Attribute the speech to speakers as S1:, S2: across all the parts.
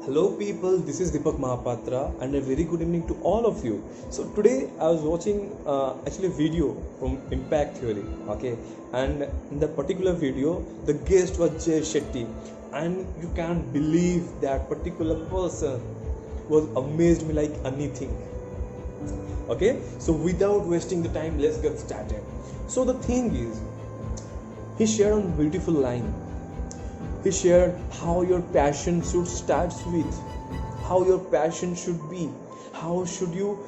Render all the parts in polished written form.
S1: Hello, people. This is Deepak Mahapatra, and a very good evening to all of you. So today I was watching actually a video from Impact Theory. Okay, and in that particular video, the guest was Jay Shetty, and you can't believe that particular person was amazed me like anything. Okay, so without wasting the time, let's get started. So the thing is, he shared a beautiful line. He shared how your passion should start with, how your passion should be, how should you,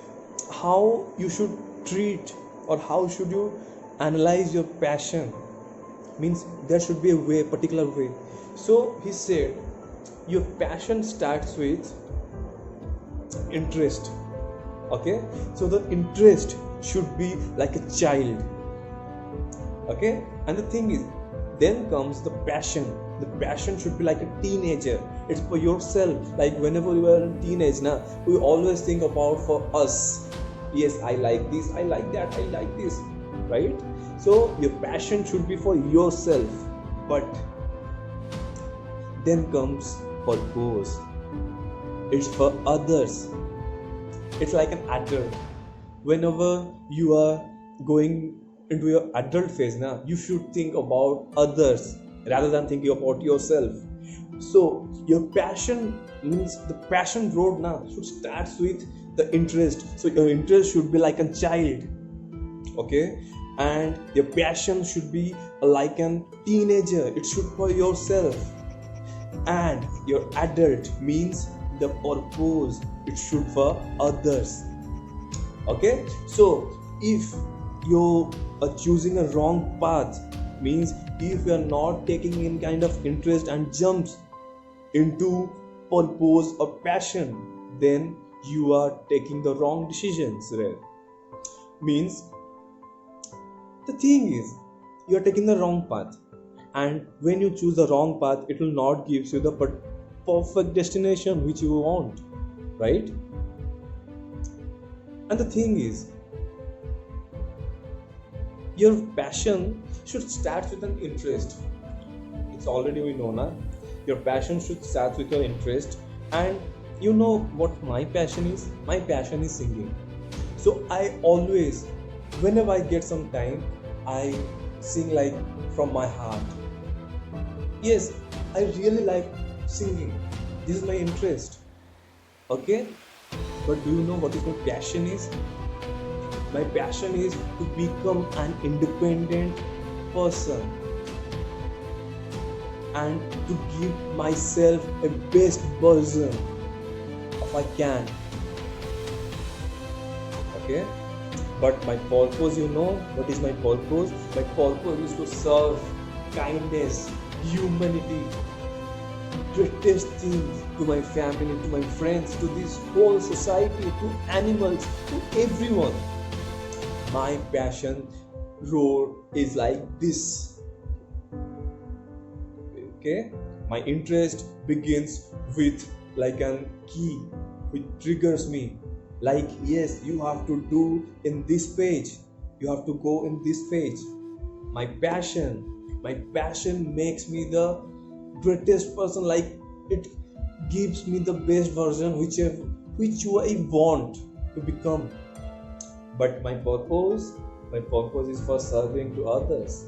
S1: how you should treat, or how should you analyze your passion. Means there should be a way, particular way. So he said, your passion starts with interest. Okay, so the interest should be like a child. Okay, and the thing is, then comes the passion. The passion should be like a teenager. It's for yourself. Like whenever you are a teenage now, we always think about for us. Yes, I like this, I like that, I like this, right? So your passion should be for yourself. But then comes purpose. It's for others. It's like an adult. Whenever you are going into your adult phase now, you should think about others rather than thinking about yourself. So your passion means the passion road now should start with the interest. So your interest should be like a child. Okay, and your passion should be like a teenager. It should for yourself. And your adult means the purpose. It should for others. Okay, so if you are choosing a wrong path, means if you are not taking in kind of interest and jumps into purpose or passion, then you are taking the wrong decisions, right? Means the thing is, you are taking the wrong path, and when you choose the wrong path, it will not give you the perfect destination which you want, right? And the thing is, your passion should start with an interest. It's already we know now. Your passion should start with your interest, and you know what my passion is? My passion is singing. So I always, whenever I get some time, I sing like from my heart. Yes, I really like singing. This is my interest. Okay? But do you know what is my passion is? My passion is to become an independent person and to give myself a best version if I can. Okay? But my purpose, you know what is my purpose? My purpose is to serve kindness, humanity, greatest things to my family, to my friends, to this whole society, to animals, to everyone. My passion road is like this. Okay, my interest begins with like a key which triggers me, like yes, you have to do in this page, you have to go in this page. My passion makes me the greatest person, like it gives me the best version which I want to become. But my purpose is for serving to others.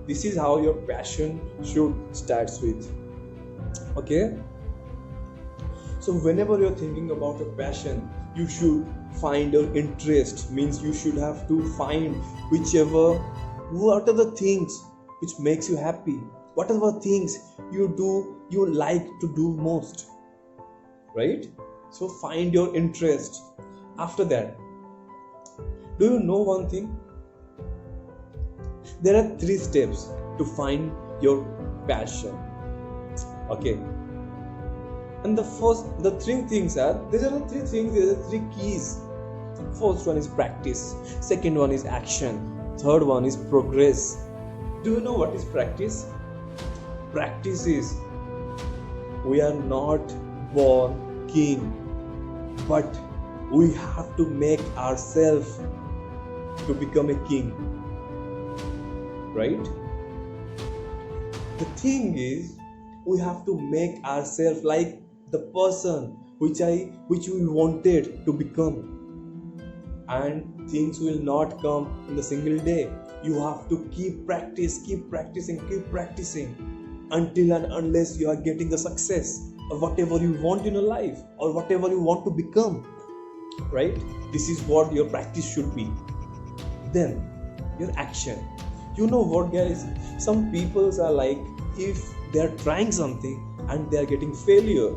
S1: This is how your passion should starts with. Okay, so whenever you're thinking about a passion, you should find your interest. Means you should have to find what are the things which makes you happy, what are the things you like to do most, right? So find your interest. After that, do you know one thing? There are 3 steps to find your passion. Okay. And the 3 things are, there are 3 things, there are 3 keys. First one is practice. Second one is action. Third one is progress. Do you know what is practice? Practice is, we are not born king, but we have to make ourselves to become a king, right? The thing is, we have to make ourselves like the person which you wanted to become. And things will not come in a single day. You have to keep practicing until and unless you are getting the success or whatever you want in your life or whatever you want to become, right? This is what your practice should be. Then your action. You know what, guys, some people are like, if they are trying something and they are getting failure,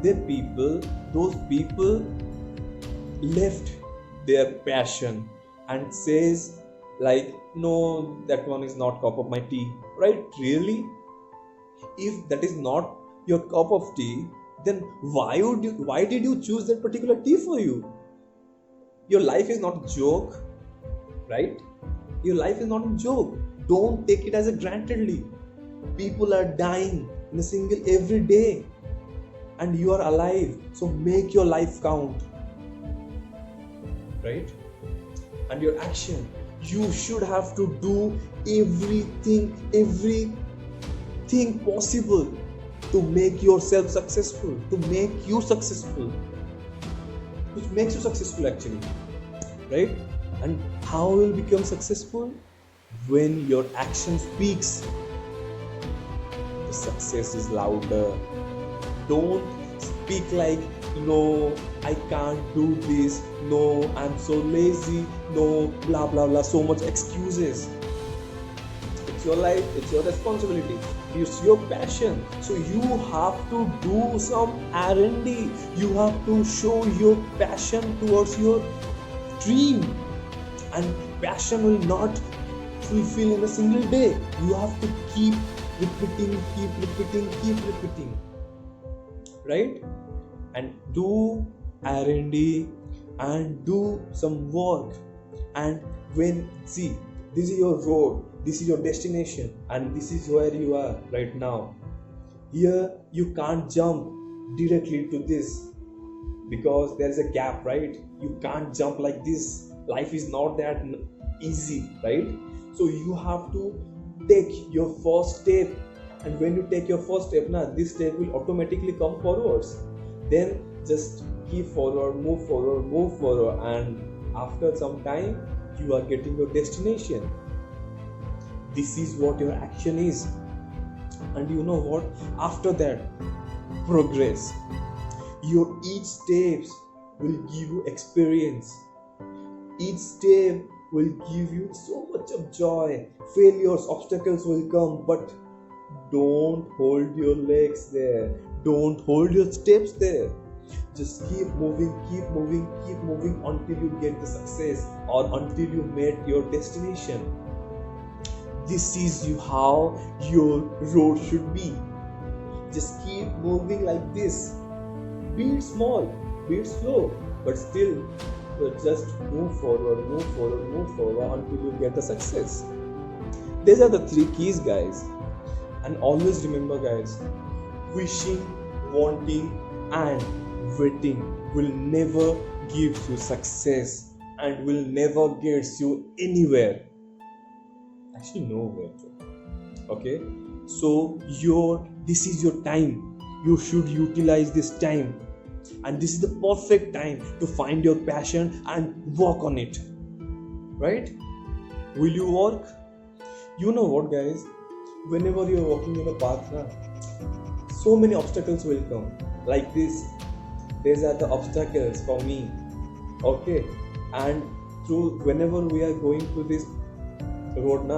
S1: those people left their passion and says like, no, that one is not cup of my tea, right? Really? If that is not your cup of tea, then why did you choose that particular tea for you? Your life is not a joke, right? Your life is not a joke. Don't take it as a grantedly. People are dying in a single every day and you are alive, so make your life count, right? And your action, you should have to do everything possible to make yourself successful, to make you successful, which makes you successful actually, right? And how will you become successful? When your action speaks, the success is louder. Don't speak like, no, I can't do this, no, I'm so lazy, no, blah blah blah, so much excuses. It's your life, it's your responsibility, it's your passion, so you have to do some R&D. You have to show your passion towards your dream, and passion will not fulfill in a single day. You have to keep repeating, right? And do R&D and do some work. And when, see, this is your road, this is your destination, and this is where you are right now. Here you can't jump directly to this because there's a gap, right? You can't jump like this. Life is not that easy, right? So you have to take your first step, and when you take your first step, this step will automatically come forwards. Then just keep forward, move forward, and after some time you are getting your destination. This is what your action is. And you know what, after that, progress. Your each steps will give you experience. Each step will give you so much of joy. Failures, obstacles will come, but don't hold your legs there. Don't hold your steps there. Just keep moving until you get the success or until you meet your destination. This is how your road should be. Just keep moving like this. Be it small, be it slow, but still just move forward until you get the success. These are the 3 keys, guys. And always remember, guys, wishing, wanting and waiting will never give you success and will never get you anywhere. Actually nowhere. Okay? So this is your time. You should utilize this time. And this is the perfect time to find your passion and work on it. Right? Will you work? You know what, guys? Whenever you're walking in a path, so many obstacles will come. Like this. These are the obstacles for me. Okay? And whenever we are going through this road,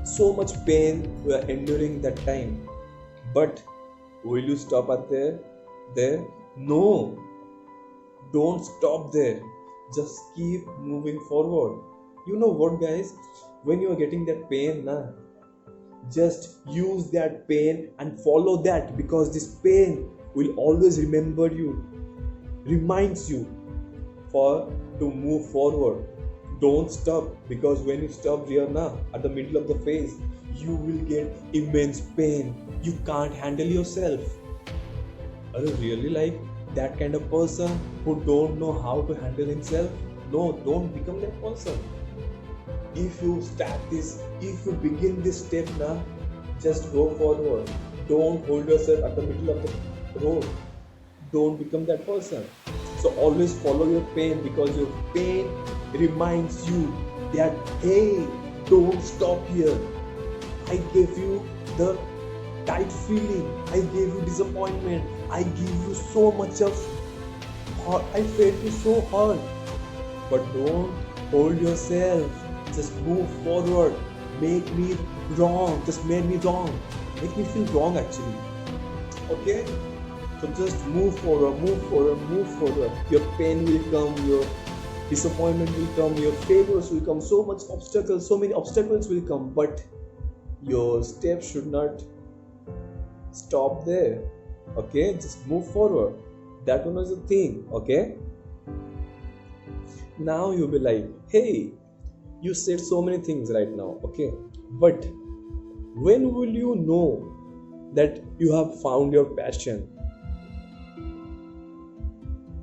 S1: so much pain we are enduring that time. But will you stop at there? No, don't stop there. Just keep moving forward. You know what, guys? When you are getting that pain, just use that pain and follow that, because this pain will always reminds you to move forward. Don't stop, because when you stop here at the middle of the phase, you will get immense pain. You can't handle yourself. Are you really like that kind of person who don't know how to handle himself? No, don't become that person. If you begin this step just go forward. Don't hold yourself at the middle of the road. don't become that person. So always follow your pain, because your pain reminds you that, hey, don't stop here. I gave you the tight feeling, I gave you disappointment, I gave you so much of hurt, I felt you so hard. But don't hold yourself, just move forward. Make me wrong, just made me wrong, make me feel wrong actually. Okay, so just move forward, move forward, move forward. Your pain will come, your disappointment will come, your failures will come, so much obstacles, so many obstacles will come, but your steps should not stop there. Okay, just move forward. That one was the thing. Okay, now you'll be like, hey, you said so many things right now. Okay, but when will you know that you have found your passion?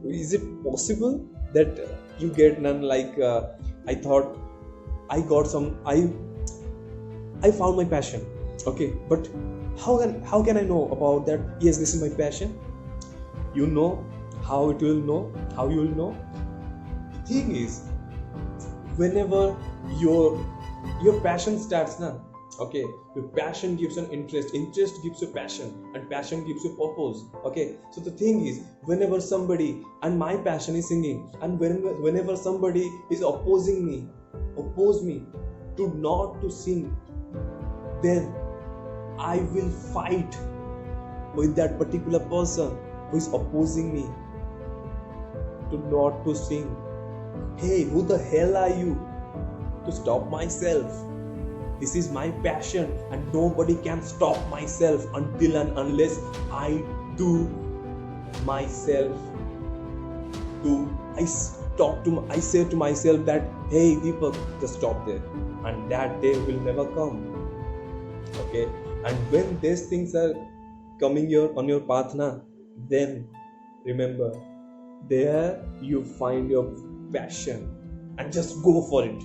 S1: Is it possible that you get none? Like I thought I got some, I found my passion. Okay, but how can I know about that? Yes, this is my passion. You know how it will know, how you will know. The thing is, whenever your passion starts now, okay, your passion gives an interest, interest gives you passion, and passion gives you purpose. Okay, so the thing is, whenever somebody, and my passion is singing, and whenever somebody is oppose me to not to sing, then I will fight with that particular person who is opposing me to not to sing. Hey, who the hell are you to stop myself? This is my passion, and nobody can stop myself until and unless I do myself. I say to myself that, hey Deepak, just stop there, and that day will never come. Okay, and when these things are coming on your path now, then remember, there you find your passion, and just go for it.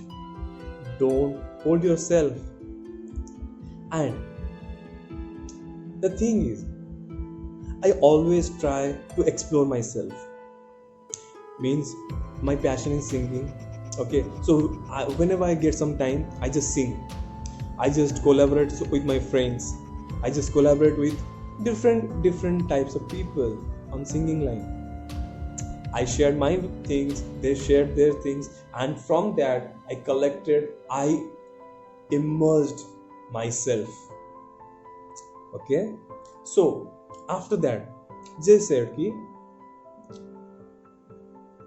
S1: Don't hold yourself. And the thing is, I always try to explore myself. Means my passion is singing. Okay, so whenever I get some time, I just sing. I just collaborate with my friends. I just collaborate with different types of people on singing line. I shared my things, they shared their things, and from that I immersed myself. Okay, so after that, Jay said ki,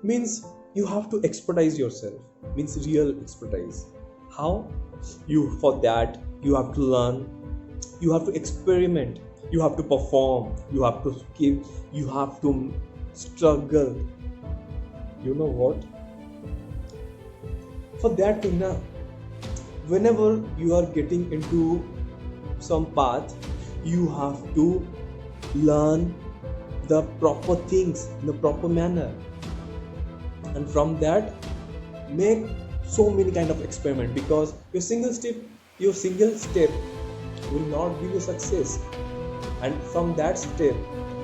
S1: means you have to expertise yourself, means real expertise. How? For that you have to learn, you have to experiment, you have to perform, you have to give, you have to struggle. You know what? For that thing now, whenever you are getting into some path, you have to learn the proper things in the proper manner, and from that make so many kind of experiment, because your single step will not give you success. And from that step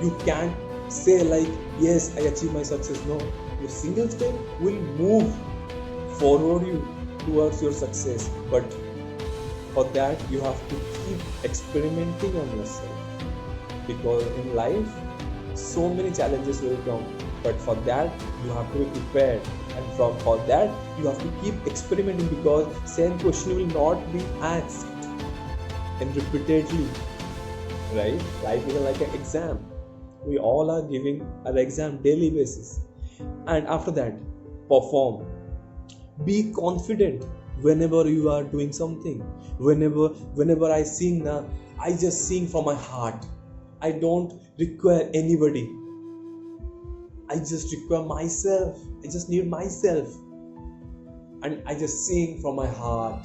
S1: you can't say like, yes, I achieved my success. No, your single step will move forward you towards your success, but for that you have to keep experimenting on yourself, because in life so many challenges will come, but for that you have to be prepared, and for that you have to keep experimenting, because same question will not be asked and repeatedly, right? Life is like an exam. We all are giving an exam daily basis. And after that, perform. Be confident whenever you are doing something. Whenever I sing now, I just sing from my heart. I don't require anybody. I just require myself. I just need myself. And I just sing from my heart.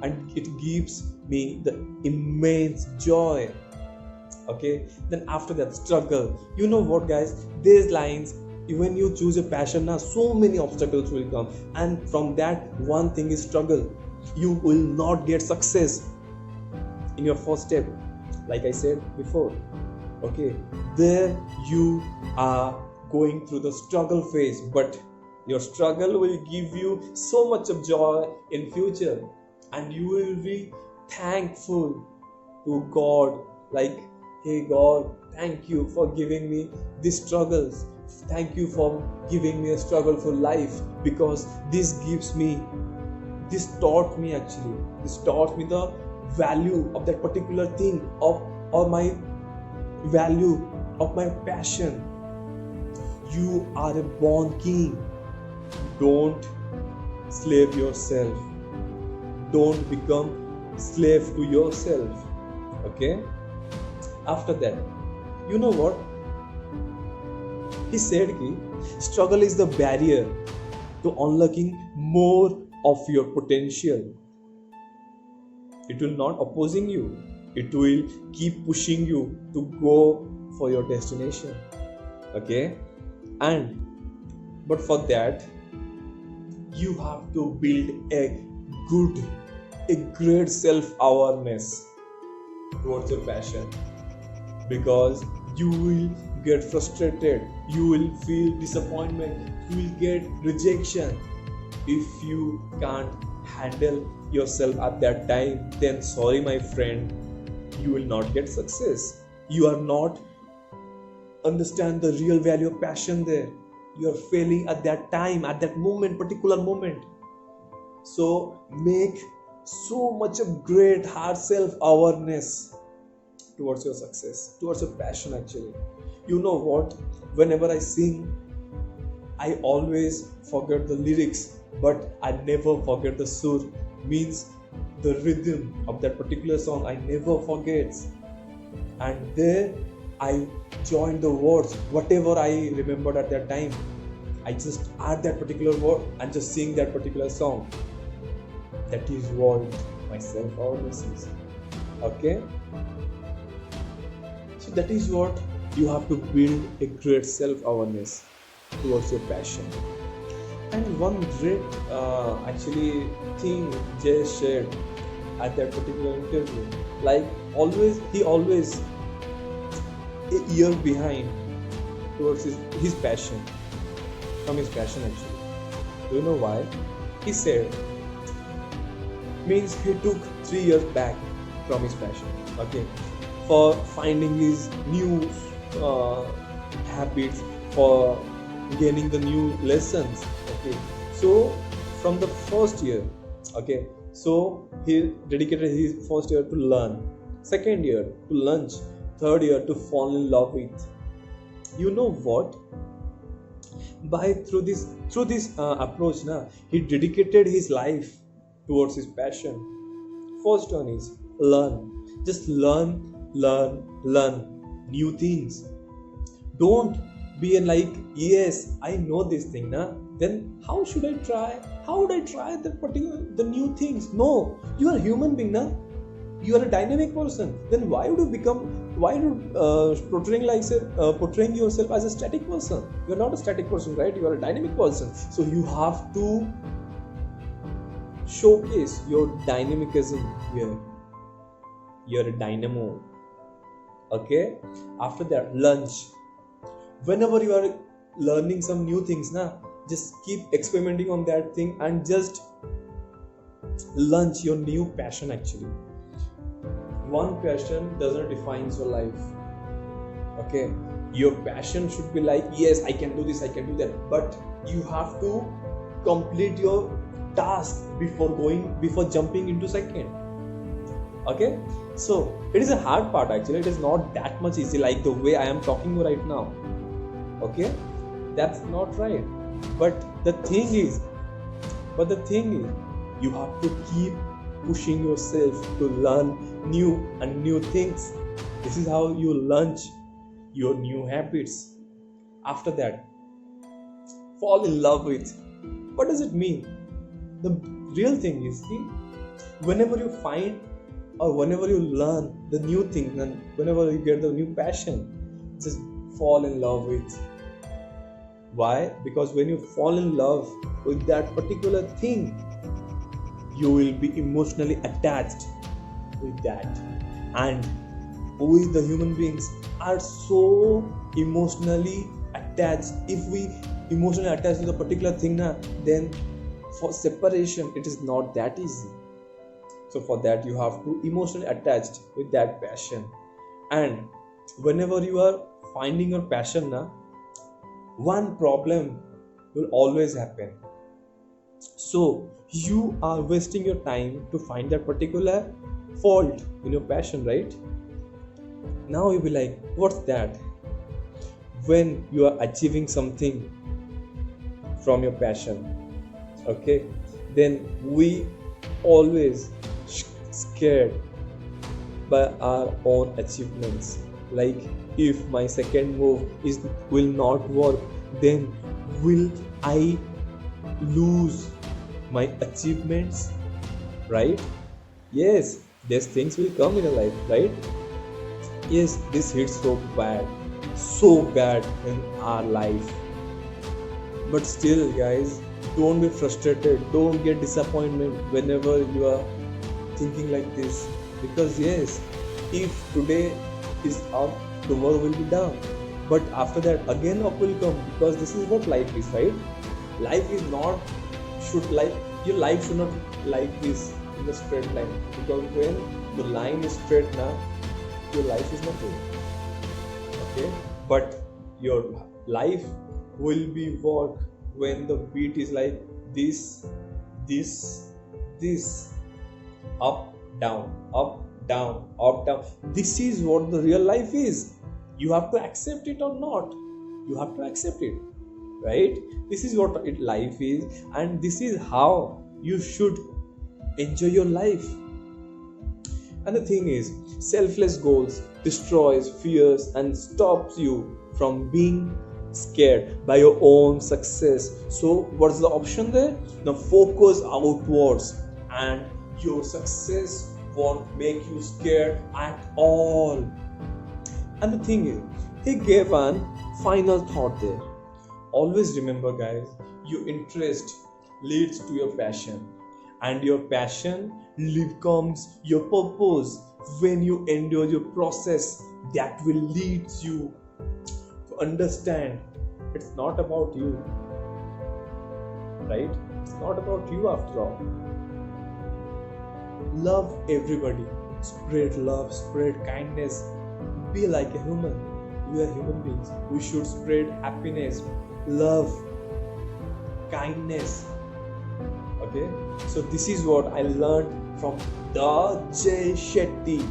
S1: And it gives me the immense joy. Okay, then after that, struggle. You know what, guys, these lines, when you choose a passion now, so many obstacles will come, and from that one thing is struggle. You will not get success in your first step, like I said before. Okay, there you are going through the struggle phase, but your struggle will give you so much of joy in future, and you will be thankful to God, like, hey God, thank you for giving me these struggles, thank you for giving me a struggleful life, because this taught me actually, this taught me the value of that particular thing, of or my value of my passion. You are a born king. Don't slave yourself, don't become slave to yourself. Okay, after that, you know what he said, ki struggle is the barrier to unlocking more of your potential. It will not opposing you, it will keep pushing you to go for your destination. Okay, and but for that you have to build good a great self awareness towards your passion, because you will get frustrated, you will feel disappointment, you will get rejection. If you can't handle yourself at that time, then sorry my friend, you will not get success. You are not understand the real value of passion there. You are failing at that time, at that moment, particular moment. So make so much of great hard self awareness towards your success, towards your passion actually. You know what, whenever I sing, I always forget the lyrics, but I never forget the sur, means the rhythm of that particular song I never forget. And there I join the words, whatever I remembered at that time, I just add that particular word and just sing that particular song. That is what my self-awareness is. Okay, so that is what you have to build a great self-awareness towards your passion. And one great actually thing Jay shared at that particular interview, like he always a year behind towards his passion, from his passion actually. Do you know why? He said, means he took 3 years back from his passion, okay, for finding his new habits, for gaining the new lessons. Okay, so from the first year, okay, so he dedicated his first year to learn, second year to lunch, third year to fall in love with. You know what, by through this approach na, he dedicated his life towards his passion. First one is learn, just learn new things. Don't be like, yes, I know this thing na, then how should I try, how would I try that particular the new things? No, you are a human being na, you are a dynamic person, then why would you become, why do portraying yourself as a static person? You are not a static person, right? You are a dynamic person, so you have to showcase your dynamicism here. You're a dynamo. Okay, after that, lunch. Whenever you are learning some new things na, just keep experimenting on that thing and just launch your new passion actually. One passion doesn't define your life. Okay, your passion should be like, yes, I can do this, I can do that, but you have to complete your task before jumping into second. Okay, so it is a hard part actually, it is not that much easy like the way I am talking right now. Okay, that's not right, but the thing is you have to keep pushing yourself to learn new things. This is how you launch your new habits. After that, fall in love with. What does it mean? The real thing is, whenever you find or whenever you learn the new thing and whenever you get the new passion, just fall in love with. Why? Because when you fall in love with that particular thing, you will be emotionally attached with that, and we the human beings are so emotionally attached. If we emotionally attached to the particular thing na, then for separation it is not that easy. So for that you have to emotionally attached with that passion. And whenever you are finding your passion na, one problem will always happen. So you are wasting your time to find that particular fault in your passion, right? Now you'll be like, what's that? When you are achieving something from your passion, okay, then we always scared by our own achievements. Like, if my second move is will not work, then will I lose my achievements, right? Yes, these things will come in a life, right? Yes, this hits so bad in our life. But still, guys, don't be frustrated, don't get disappointment whenever you are thinking like this. Because yes, if today is up, tomorrow will be down. But after that, again up will come, because this is what life is, right? Life is not should like your life should not like this in a straight line, because when the line is straight now, your life is nothing. Okay, but your life will be what when the beat is like this, this, this, up, down, up, down, up, down. This is what the real life is. You have to accept it or not. You have to accept it, right? This is what life is, and this is how you should enjoy your life. And the thing is, selfless goals destroys fears and stops you from being scared by your own success. So what's the option there? Now focus outwards, and your success won't make you scared at all. And the thing is, he gave one final thought there. Always remember, guys, your interest leads to your passion, and your passion becomes your purpose. When you endure your process, that will lead you to understand it's not about you, right? It's not about you after all. Love everybody, spread love, spread kindness, be like a human. We are human beings. We should spread happiness, love, kindness. Okay, so this is what I learned from the Jay Shetty.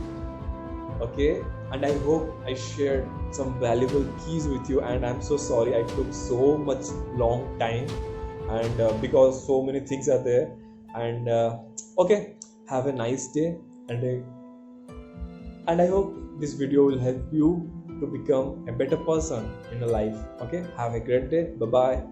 S1: Okay, and I hope I shared some valuable keys with you, and I'm so sorry I took so much long time, and because so many things are there. And okay, have a nice day, and I hope this video will help you to become a better person in your life. Okay, have a great day. Bye bye.